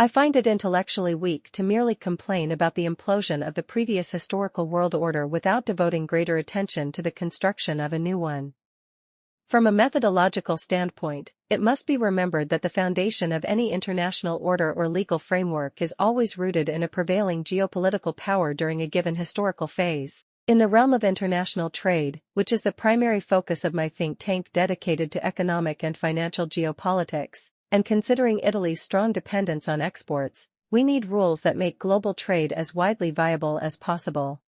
I find it intellectually weak to merely complain about the implosion of the previous historical world order without devoting greater attention to the construction of a new one. From a methodological standpoint, it must be remembered that the foundation of any international order or legal framework is always rooted in a prevailing geopolitical power during a given historical phase. In the realm of international trade, which is the primary focus of my think tank dedicated to economic and financial geopolitics, and considering Italy's strong dependence on exports, we need rules that make global trade as widely viable as possible.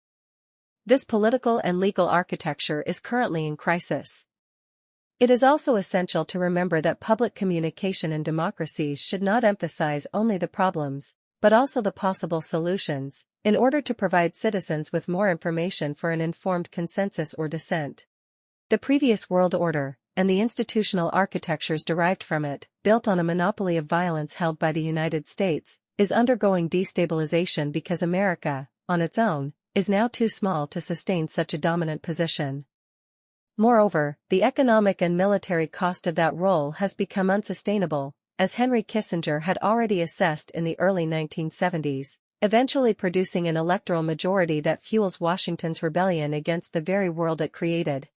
This political and legal architecture is currently in crisis. It is also essential to remember that public communication in democracies should not emphasize only the problems, but also the possible solutions, in order to provide citizens with more information for an informed consensus or dissent. The previous world order, and the institutional architectures derived from it, built on a monopoly of violence held by the United States, is undergoing destabilization because America, on its own, is now too small to sustain such a dominant position. Moreover, the economic and military cost of that role has become unsustainable, as Henry Kissinger had already assessed in the early 1970s, eventually producing an electoral majority that fuels Washington's rebellion against the very world it created.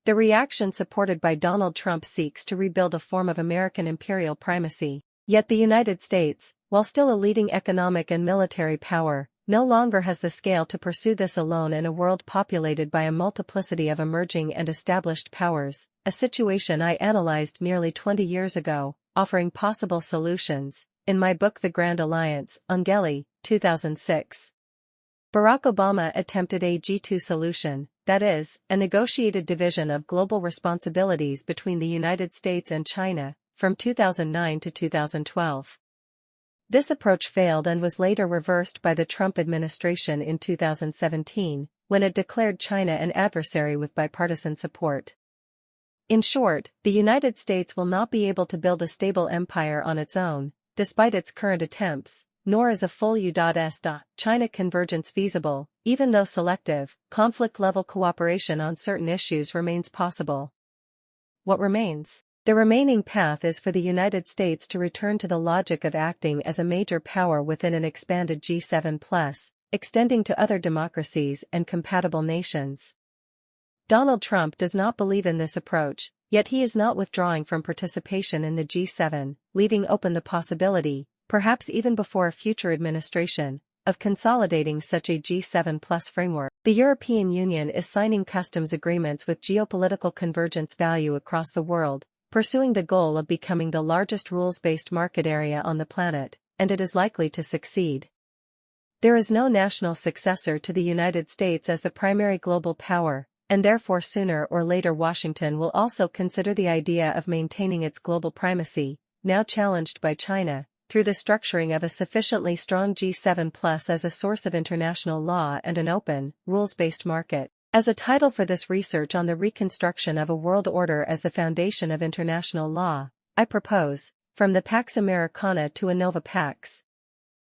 The reaction supported by Donald Trump seeks to rebuild a form of American imperial primacy, yet the United States, while still a leading economic and military power, no longer has the scale to pursue this alone in a world populated by a multiplicity of emerging and established powers, a situation I analyzed nearly 20 years ago, offering possible solutions, in my book The Grand Alliance, Ungeli, 2006. Barack Obama attempted a G2 solution, that is, a negotiated division of global responsibilities between the United States and China, from 2009 to 2012. This approach failed and was later reversed by the Trump administration in 2017, when it declared China an adversary with bipartisan support. In short, the United States will not be able to build a stable empire on its own, despite its current attempts, nor is a full U.S.-China convergence feasible, even though selective, conflict-level cooperation on certain issues remains possible. What remains? The remaining path is for the United States to return to the logic of acting as a major power within an expanded G7+, extending to other democracies and compatible nations. Donald Trump does not believe in this approach, yet he is not withdrawing from participation in the G7, leaving open the possibility, perhaps even before a future administration, of consolidating such a G7+ framework. The European Union is signing customs agreements with geopolitical convergence value across the world, pursuing the goal of becoming the largest rules-based market area on the planet, and it is likely to succeed. There is no national successor to the United States as the primary global power, and therefore sooner or later Washington will also consider the idea of maintaining its global primacy, now challenged by China, through the structuring of a sufficiently strong G7+ as a source of international law and an open, rules-based market. As a title for this research on the reconstruction of a world order as the foundation of international law, I propose, From the Pax Americana to a Nova Pax,